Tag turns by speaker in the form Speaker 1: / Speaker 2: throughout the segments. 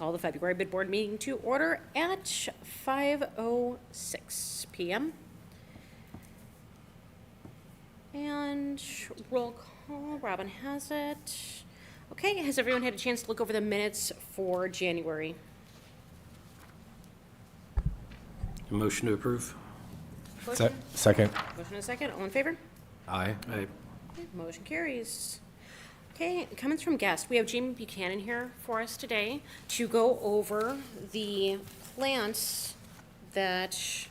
Speaker 1: call the February bid board meeting to order at 5:06 p.m. And roll call, Robin has it. Okay, has everyone had a chance to look over the minutes for January?
Speaker 2: Motion to approve.
Speaker 1: Motion?
Speaker 3: Second.
Speaker 1: Motion and a second, all in favor?
Speaker 3: Aye.
Speaker 2: Aye.
Speaker 1: Okay, motion carries. Okay, comments from guests. We have Jamie Buchanan here for us today to go over the plants that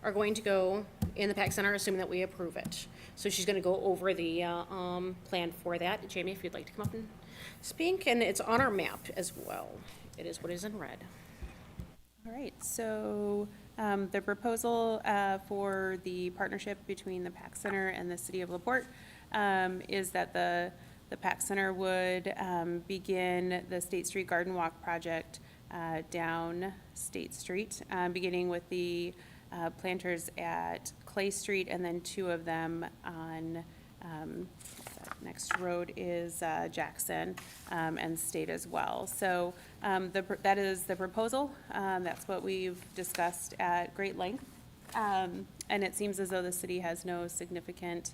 Speaker 1: are going to go in the PAC Center, assuming that we approve it. So she's gonna go over the, plan for that. Jamie, if you'd like to come up and speak, and it's on our map as well. It is what is in red.
Speaker 4: All right, so the proposal for the partnership between the PAC Center and the City of LaPorte is that the PAC Center would begin the State Street Garden Walk project down State Street, beginning with the planters at Clay Street, and then two of them on next road is Jackson and State as well. So that is the proposal. That's what we've discussed at great length. And it seems as though the city has no significant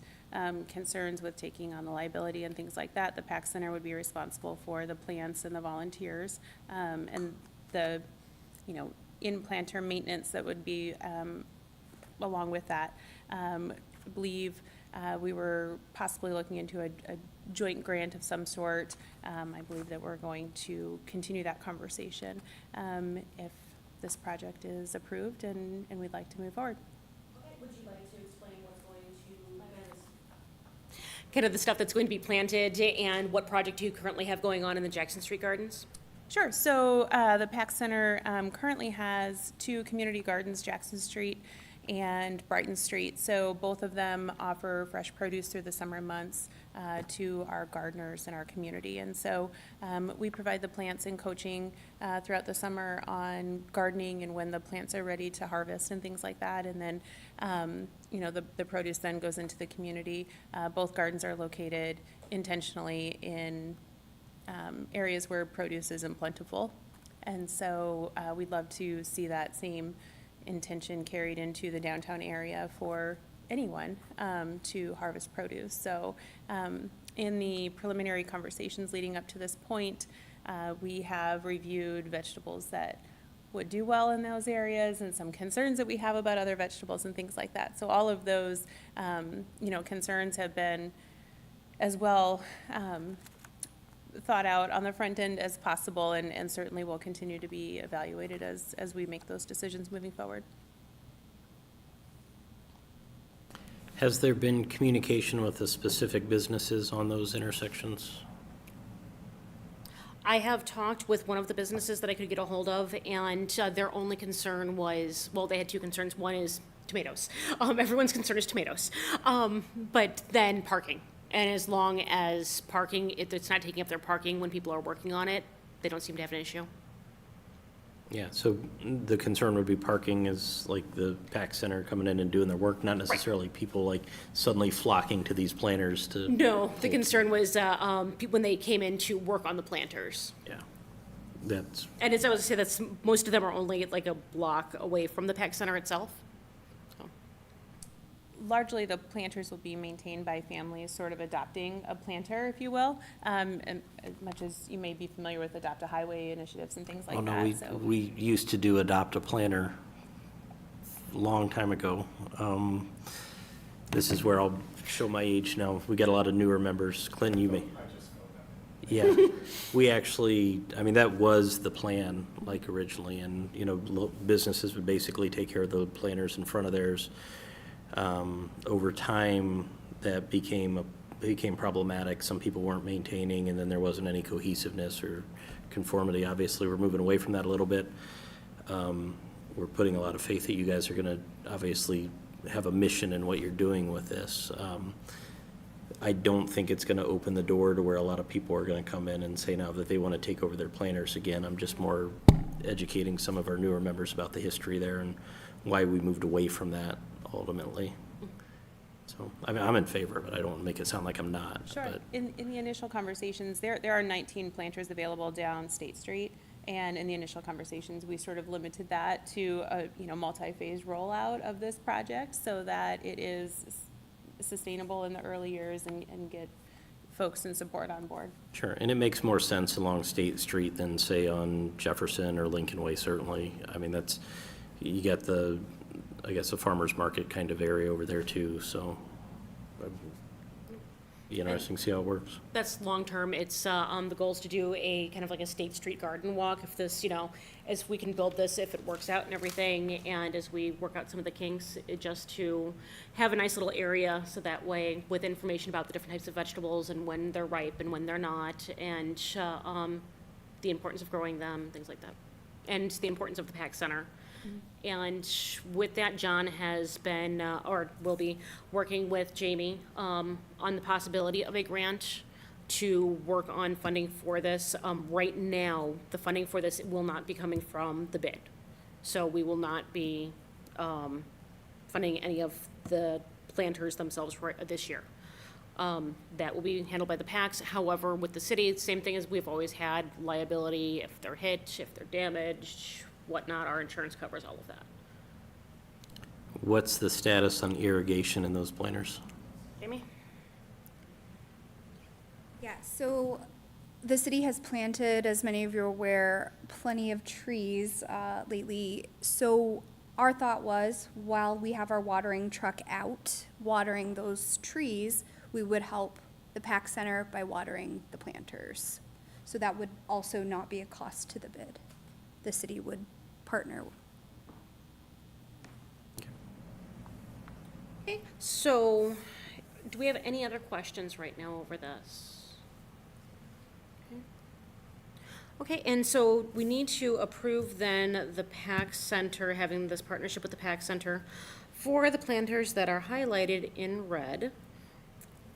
Speaker 4: concerns with taking on the liability and things like that. The PAC Center would be responsible for the plants and the volunteers, and the, in-planter maintenance that would be along with that. I believe we were possibly looking into a joint grant of some sort. I believe that we're going to continue that conversation if this project is approved and we'd like to move forward.
Speaker 1: Okay, would you like to explain what's going to, kind of the stuff that's going to be planted and what project you currently have going on in the Jackson Street Gardens?
Speaker 4: Sure. So the PAC Center currently has two community gardens, Jackson Street and Brighton Street. So both of them offer fresh produce through the summer months to our gardeners in our community. And so we provide the plants and coaching throughout the summer on gardening and when the plants are ready to harvest and things like that. And then, the produce then goes into the community. Both gardens are located intentionally in areas where produce isn't plentiful. And so we'd love to see that same intention carried into the downtown area for anyone to harvest produce. So in the preliminary conversations leading up to this point, we have reviewed vegetables that would do well in those areas and some concerns that we have about other vegetables and things like that. So all of those, concerns have been as well thought out on the front end as possible, and certainly will continue to be evaluated as we make those decisions moving forward.
Speaker 2: Has there been communication with the specific businesses on those intersections?
Speaker 1: I have talked with one of the businesses that I could get a hold of, and their only concern was, well, they had two concerns. One is tomatoes. Everyone's concern is tomatoes. But then parking. And as long as parking, if it's not taking up their parking when people are working on it, they don't seem to have an issue.
Speaker 2: Yeah, so the concern would be parking is like the PAC Center coming in and doing their work, not necessarily people like suddenly flocking to these planters to.
Speaker 1: No, the concern was when they came in to work on the planters.
Speaker 2: Yeah, that's.
Speaker 1: And as I was saying, most of them are only like a block away from the PAC Center itself.
Speaker 4: Largely, the planters will be maintained by families sort of adopting a planter, if you will, and as much as you may be familiar with Adopt a Highway initiatives and things like that. So
Speaker 2: We used to do Adopt a Planter a long time ago. This is where I'll show my age now. We got a lot of newer members. Clinton, you may. Yeah, we actually, that was the plan, like originally, and, businesses would basically take care of the planters in front of theirs. Over time, that became problematic. Some people weren't maintaining, and then there wasn't any cohesiveness or conformity. Obviously, we're moving away from that a little bit. We're putting a lot of faith that you guys are going to obviously have a mission in what you're doing with this. I don't think it's going to open the door to where a lot of people are going to come in and say now that they want to take over their planters again. I'm just more educating some of our newer members about the history there and why we moved away from that ultimately. So I'm in favor of it. I don't want to make it sound like I'm not.
Speaker 4: sure.
Speaker 2: But
Speaker 4: In the initial conversations, there are 19 planters available down State Street, And in the initial conversations, we sort of limited that to a, multi-phase rollout of this project so that it is sustainable in the early years and get folks and support on board.
Speaker 2: Sure, and it makes more sense along State Street than, say, on Jefferson or Lincoln Way, certainly. I mean, you got the, I guess, a farmer's market kind of area over there too, so be interesting to see how it works.
Speaker 1: That's long-term. It's, the goal is to do a kind of like a State Street garden walk. If this, as we can build this, if it works out and everything, and as we work out some of the kinks, just to have a nice little area, so that way with information about the different types of vegetables and when they're ripe and when they're not, and, the importance of growing them, things like that. And the importance of the PAC Center. And with that, John has been, or will be, working with Jamie on the possibility of a grant to work on funding for this. Right now, the funding for this will not be coming from the bid. So we will not be funding any of the planters themselves this year. That will be handled by the PACs. However, with the city, same thing as we've always had, liability, if they're hit, if they're damaged, whatnot, our insurance covers all of that.
Speaker 2: What's the status on irrigation in those planters?
Speaker 1: Jamie?
Speaker 3: Yeah, so the city has planted, as many of you are aware, plenty of trees lately. So our thought was, while we have our watering truck out watering those trees, we would help the PAC Center by watering the planters. So that would also not be a cost to the bid. The city would partner.
Speaker 1: Okay, so do we have any other questions right now over this? Okay, and so we need to approve then the PAC Center, having this partnership with the PAC Center for the planters that are highlighted in red.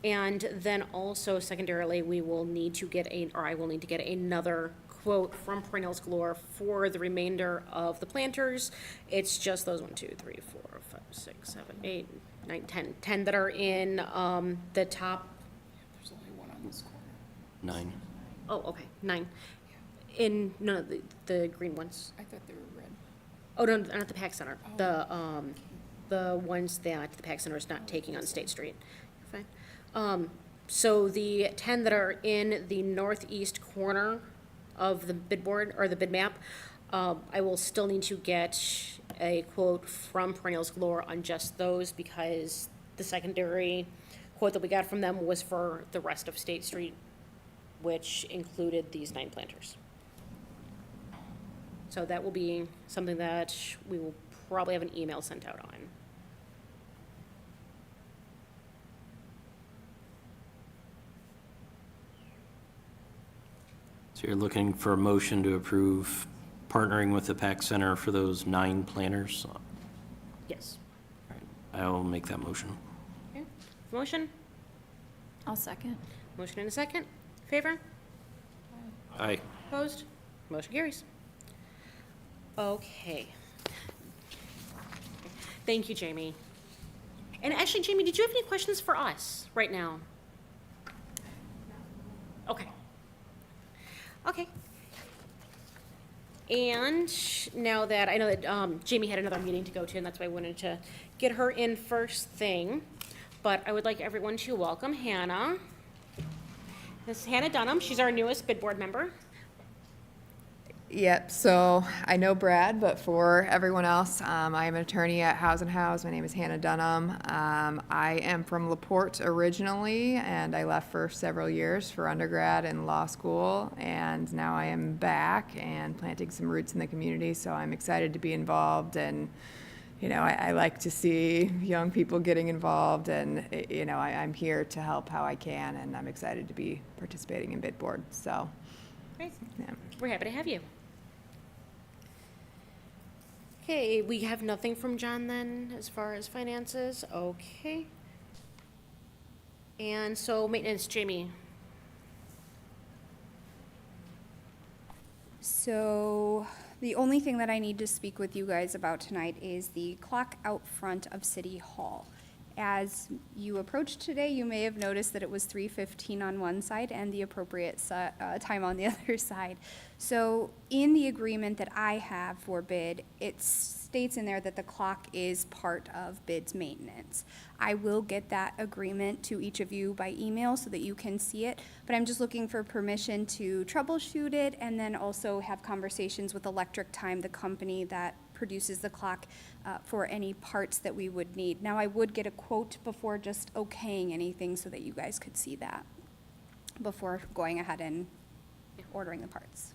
Speaker 1: And then also secondarily, we will need to get I will need to get another quote from Perennials Galore for the remainder of the planters. It's just those 1, 2, 3, 4, 5, 6, 7, 8, 9, 10 that are in the top.
Speaker 5: There's only one on this corner.
Speaker 2: 9.
Speaker 1: Oh, okay, 9. In none of the green ones.
Speaker 5: I thought they were red.
Speaker 1: Oh, no, not the PAC Center. The ones that the PAC Center is not taking on State Street. You're fine. So the 10 that are in the northeast corner of the bid board, or the bid map, I will still need to get a quote from Perennials Galore on just those, because the secondary quote that we got from them was for the rest of State Street, which included these 9 planters. So that will be something that we will probably have an email sent out on.
Speaker 2: So you're looking for a motion to approve partnering with the PAC Center for those 9 planters?
Speaker 1: Yes.
Speaker 2: I'll make that motion.
Speaker 1: Okay. Motion?
Speaker 6: I'll second.
Speaker 1: Motion and a second. Favor?
Speaker 2: Aye.
Speaker 1: Opposed? Motion carries. Okay. Thank you, Jamie. And actually, Jamie, did you have any questions for us right now? Okay. Okay. And now that, I know that Jamie had another meeting to go to, and that's why I wanted to get her in first thing, but I would like everyone to welcome Hannah. This is Hannah Dunham. She's our newest bid board member.
Speaker 7: Yep, so I know Brad, but for everyone else, I am an attorney at House and House. My name is Hannah Dunham. I am from LaPorte originally, and I left for several years for undergrad and law school, and now I am back and planting some roots in the community, so I'm excited to be involved, and I like to see young people getting involved, and I'm here to help how I can, and I'm excited to be participating in bid board, so.
Speaker 1: Great.
Speaker 7: Yeah.
Speaker 1: We're happy to have you. Okay, we have nothing from John then as far as finances. Okay. And so maintenance, Jamie.
Speaker 3: So the only thing that I need to speak with you guys about tonight is the clock out front of City Hall. As you approached today, you may have noticed that it was 3:15 on one side and the appropriate time on the other side. So in the agreement that I have for bid, it states in there that the clock is part of bid's maintenance. I will get that agreement to each of you by email so that you can see it, but I'm just looking for permission to troubleshoot it and then also have conversations with Electric Time, the company that produces the clock, for any parts that we would need. Now, I would get a quote before just okaying anything so that you guys could see that before going ahead and ordering the parts.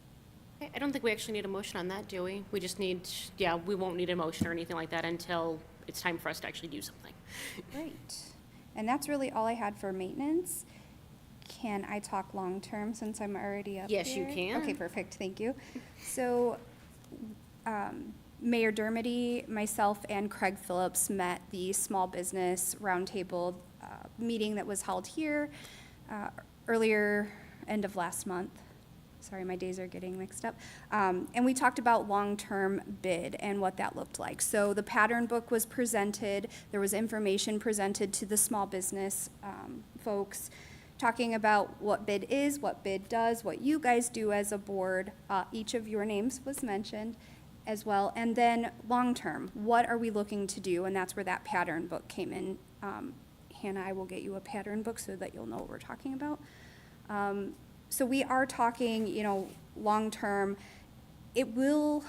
Speaker 1: Okay, I don't think we actually need a motion on that, do we? We just need, yeah, we won't need a motion or anything like that until it's time for us to actually do something.
Speaker 3: Great. And that's really all I had for maintenance. Can I talk long-term since I'm already up
Speaker 1: Yes, you
Speaker 3: there?
Speaker 1: can.
Speaker 3: Okay, perfect, thank you. So, Mayor Dermody, myself, and Craig Phillips met the small business roundtable meeting that was held here earlier, end of last month. Sorry, my days are getting mixed up. And we talked about long-term bid and what that looked like. So the pattern book was presented. There was information presented to the small business folks, talking about what bid is, what bid does, what you guys do as a board. Each of your names was mentioned as well. And then long-term, what are we looking to do? And that's where that pattern book came in. Hannah, I will get you a pattern book so that you'll know what we're talking about. So we are talking, long-term. It will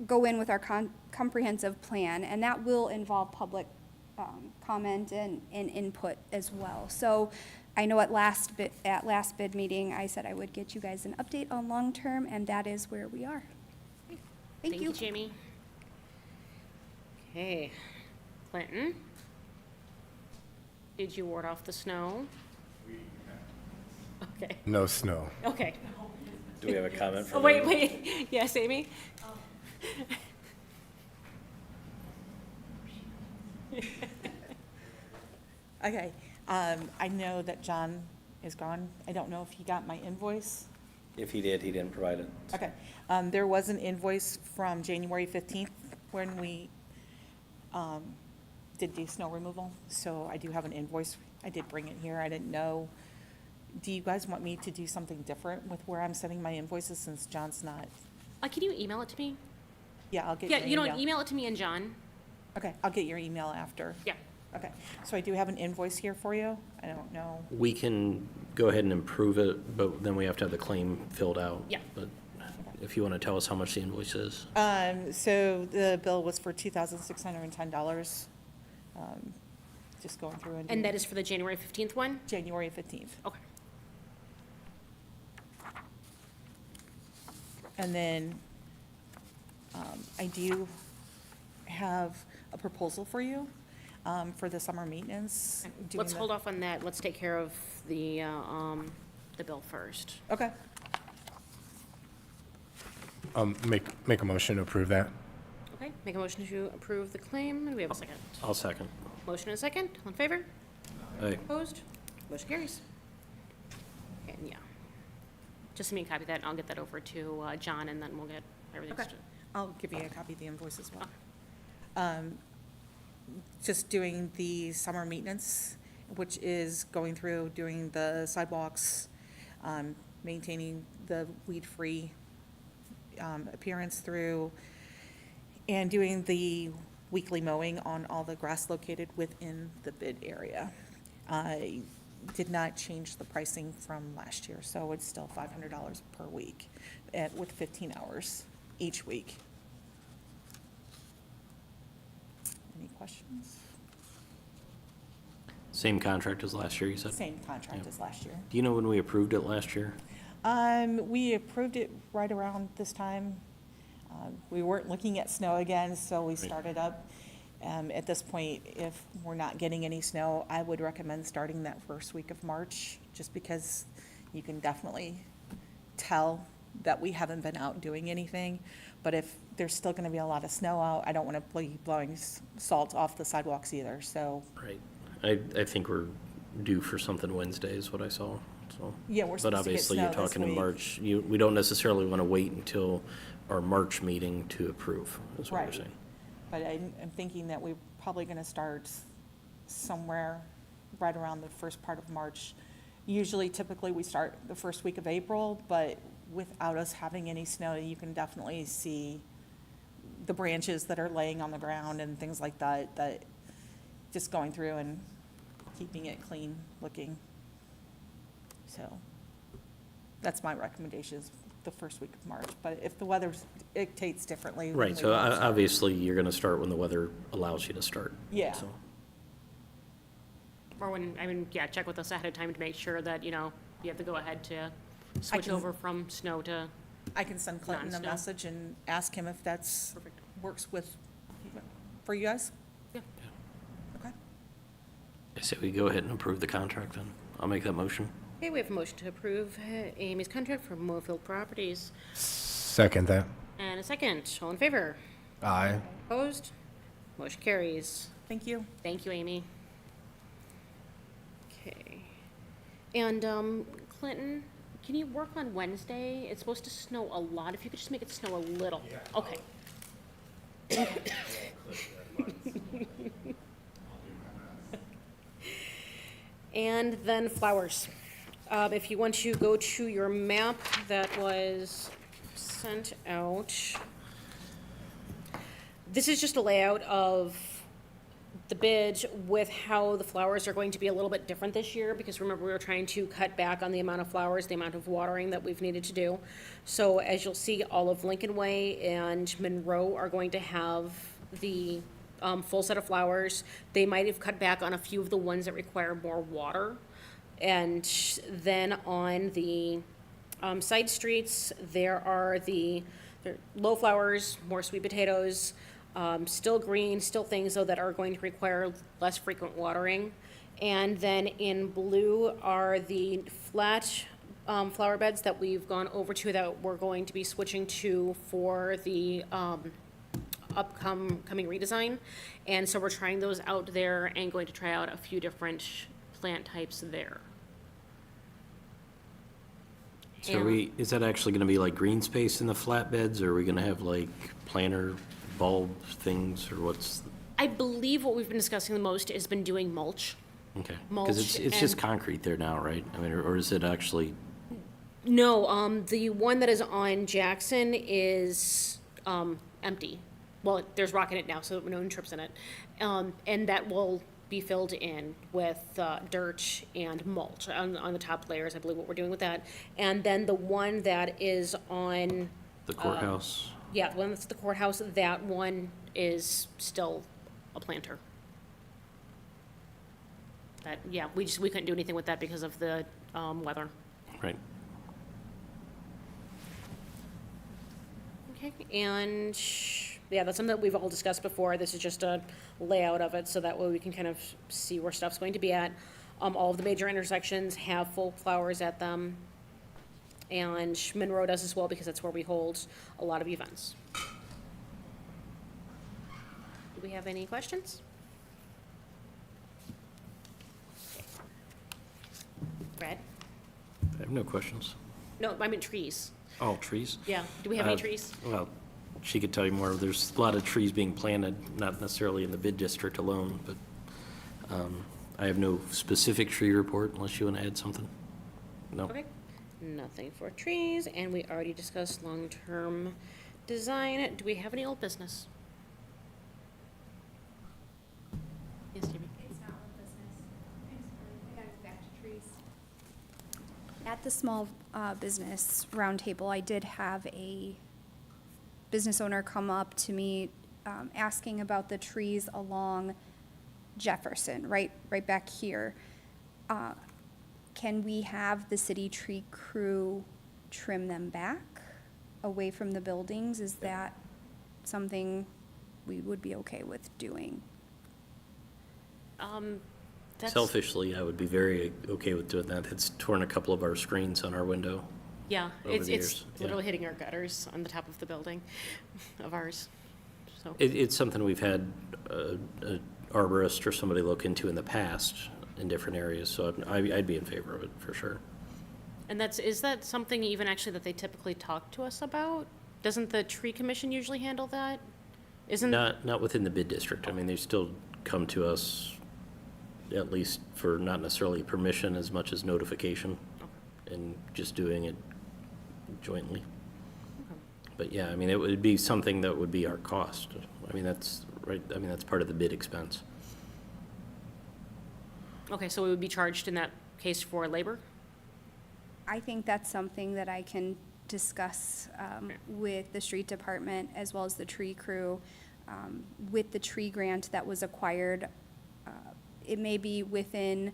Speaker 3: go in with our comprehensive plan, and that will involve public comment and input as well. So I know at last bid meeting, I said I would get you guys an update on long-term, and that is where we are. Thank you.
Speaker 1: Jamie. Okay, Clinton? Did you ward off the snow? Okay,
Speaker 8: No snow.
Speaker 1: okay.
Speaker 2: Do we have a comment
Speaker 1: Oh,
Speaker 2: from?
Speaker 1: wait, yes, Amy?
Speaker 5: Okay, I know that John is gone. I don't know if he got my invoice.
Speaker 2: If he did, he didn't provide it.
Speaker 5: Okay, there was an invoice from January 15th when we did the snow removal, so I do have an invoice. I did bring it here. I didn't know. Do you guys want me to do something different with where I'm sending my invoices since John's not?
Speaker 1: Can you email it to me?
Speaker 5: Yeah, I'll get
Speaker 1: Yeah,
Speaker 5: your email.
Speaker 1: email it to me and John.
Speaker 5: Okay, I'll get your email after.
Speaker 1: Yeah.
Speaker 5: Okay, so I do have an invoice here for you. I don't know.
Speaker 2: We can go ahead and improve it, but then we have to have the claim filled out.
Speaker 1: Yeah.
Speaker 2: But if you want to tell us how much the invoice is.
Speaker 5: So the bill was for $2,610. Just going through and.
Speaker 1: And that is for the January 15th one?
Speaker 5: January 15th.
Speaker 1: Okay.
Speaker 5: And then I do have a proposal for you for the summer maintenance. doing
Speaker 1: Let's
Speaker 5: the-
Speaker 1: hold off on that. Let's take care of the bill first.
Speaker 5: Okay.
Speaker 8: Make a motion to approve that.
Speaker 1: Okay, make a motion to approve the claim. Do we have a second?
Speaker 2: I'll second.
Speaker 1: Motion and a second. All in favor?
Speaker 2: Aye.
Speaker 1: Opposed? Motion carries. Okay, and yeah. Just send me a copy of that, and I'll get that over to John, and then we'll get everything.
Speaker 5: Okay. I'll give you a copy of the invoice as well. Just doing the summer maintenance, which is going through, doing the sidewalks, maintaining the weed-free appearance through, and doing the weekly mowing on all the grass located within the bid area. I did not change the pricing from last year, so it's still $500 per week with 15 hours each week. Any questions?
Speaker 2: Same contract as last year, you said?
Speaker 5: Same contract
Speaker 2: Yeah.
Speaker 5: as last year.
Speaker 2: Do you know when we approved it last year?
Speaker 5: We approved it right around this time. We weren't looking at snow again, so we started up. At this point, if we're not getting any snow, I would recommend starting that first week of March, just because you can definitely tell that we haven't been out doing anything. But if there's still gonna be a lot of snow out, I don't wanna be blowing salt off the sidewalks either, so.
Speaker 2: Right. I think we're due for something Wednesday is what I saw, so.
Speaker 5: Yeah, we're
Speaker 2: But
Speaker 5: supposed to get
Speaker 2: obviously, you're
Speaker 5: snow this
Speaker 2: talking in
Speaker 5: week.
Speaker 2: March. We don't necessarily want to wait until our March meeting to approve, is what
Speaker 5: Right.
Speaker 2: you're saying.
Speaker 5: But I'm thinking that we're probably gonna start somewhere right around the first part of March. Usually, typically, we start the first week of April, but without us having any snow, you can definitely see the branches that are laying on the ground and things like that, that just going through and keeping it clean looking. So that's my recommendations, the first week of March. But if the weather dictates differently. then
Speaker 2: Right,
Speaker 5: we
Speaker 2: so
Speaker 5: won't start.
Speaker 2: obviously, you're gonna start when the weather allows you to start.
Speaker 5: Yeah.
Speaker 2: So,
Speaker 1: Or when, I mean, yeah, check with us ahead of time to make sure that, you know, you have to go ahead to switch
Speaker 5: can-
Speaker 1: over from snow to,
Speaker 5: I can send Clinton a
Speaker 1: Non-snow.
Speaker 5: message and ask him if that's,
Speaker 1: Perfect.
Speaker 5: works with, for you guys?
Speaker 1: Yeah.
Speaker 5: Okay.
Speaker 2: I say we go ahead and approve the contract then. I'll make that motion.
Speaker 1: okay, we have a motion to approve Amy's contract for Moorfield Properties.
Speaker 8: Second that.
Speaker 1: And a second, all in favor?
Speaker 8: Aye.
Speaker 1: Opposed? Motion carries.
Speaker 5: Thank you.
Speaker 1: Thank you, Amy. Okay. And, Clinton, can you work on Wednesday? It's supposed to snow a lot. If you could just make it snow a little. Okay. And then flowers. If you want to go to your map that was sent out, this is just a layout of the bid with how the flowers are going to be a little bit different this year, because remember, we were trying to cut back on the amount of flowers, the amount of watering that we've needed to do. So as you'll see, all of Lincoln Way and Monroe are going to have the full set of flowers. They might have cut back on a few of the ones that require more water. And then on the side streets, there are the low flowers, more sweet potatoes, still green, still things though that are going to require less frequent watering. And then in blue are the flat flower beds that we've gone over to that we're going to be switching to for the upcoming redesign. And so we're trying those out there and going to try out a few different plant types there.
Speaker 2: So is that actually gonna be like green space in the flatbeds, or are we gonna have like planter bulb things, or what's,
Speaker 1: I believe what we've been discussing the most has been doing mulch.
Speaker 2: okay?
Speaker 1: Mulch
Speaker 2: Because it's just
Speaker 1: and-
Speaker 2: concrete there now, right? I mean, or is it actually,
Speaker 1: No, the one that is on Jackson is, empty. Well, there's rock in it now, so no one trips in it. And that will be filled in with, dirt and mulch on the top layers, I believe what we're doing with that. And then the one that is on,
Speaker 2: the courthouse?
Speaker 1: yeah, the one that's at the courthouse, that one is still a planter. That, yeah, we couldn't do anything with that because of the, weather.
Speaker 2: Right.
Speaker 1: Okay, and, yeah, that's something that we've all discussed before. This is just a layout of it, so that way we can kind of see where stuff's going to be at. All of the major intersections have full flowers at them. And Monroe does as well, because that's where we hold a lot of events. Do we have any questions? Brad?
Speaker 2: I have no questions.
Speaker 1: No, I meant trees.
Speaker 2: Oh, trees?
Speaker 1: Yeah, do we have any
Speaker 2: Uh,
Speaker 1: trees?
Speaker 2: Well, she could tell you more. There's a lot of trees being planted, not necessarily in the bid district alone, but I have no specific tree report unless you want to add something. No?
Speaker 1: Okay, nothing for trees, and we already discussed long-term design. Do we have any old business? Yes, Jamie?
Speaker 3: It's not old business. I gotta go back to trees. At the small business roundtable, I did have a business owner come up to me asking about the trees along Jefferson, right back here. Can we have the city tree crew trim them back away from the buildings? Is that something we would be okay with doing?
Speaker 1: That's-
Speaker 2: Selfishly, I would be very okay with doing that. It's torn a couple of our screens on our window.
Speaker 1: Yeah,
Speaker 2: over
Speaker 1: it's
Speaker 2: the years, yeah.
Speaker 1: literally hitting our gutters on the top of the building of ours, so.
Speaker 2: It's something we've had an arborist or somebody look into in the past in different areas, so I'd be in favor of it, for sure.
Speaker 1: And is that something even actually that they typically talk to us about? Doesn't the tree commission usually handle that? Isn't,
Speaker 2: Not within the bid district. I mean, they still come to us at least for not necessarily permission as much as notification, and just doing it jointly. But yeah, I mean, it would be something that would be our cost. I mean, that's right, I mean, that's part of the bid expense.
Speaker 1: Okay, so we would be charged in that case for labor?
Speaker 3: I think that's something that I can discuss with the street department as well as the tree crew. With the tree grant that was acquired, it may be within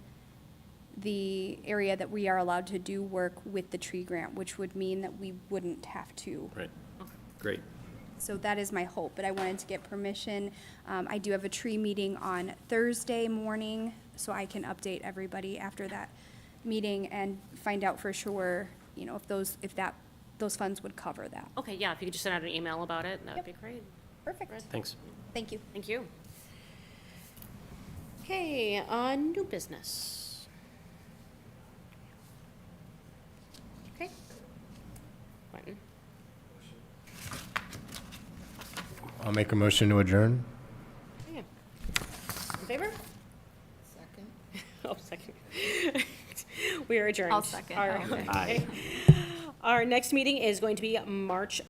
Speaker 3: the area that we are allowed to do work with the tree grant, which would mean that we wouldn't have to.
Speaker 2: Right, great.
Speaker 3: So that is my hope, but I wanted to get permission. I do have a tree meeting on Thursday morning, so I can update everybody after that meeting and find out for sure, you know, if those funds would cover that.
Speaker 1: Okay, yeah, if you could just send out an email about it, that would be great.
Speaker 3: Perfect.
Speaker 2: Thanks.
Speaker 3: Thank you.
Speaker 1: Thank you. Okay, new business. Okay. Quentin?
Speaker 8: I'll make a motion to adjourn.
Speaker 1: Yeah. In favor? Second. Oh, second. We are adjourned.
Speaker 6: I'll second.
Speaker 1: All right.
Speaker 6: Okay.
Speaker 2: Aye.
Speaker 1: Our next meeting is going to be March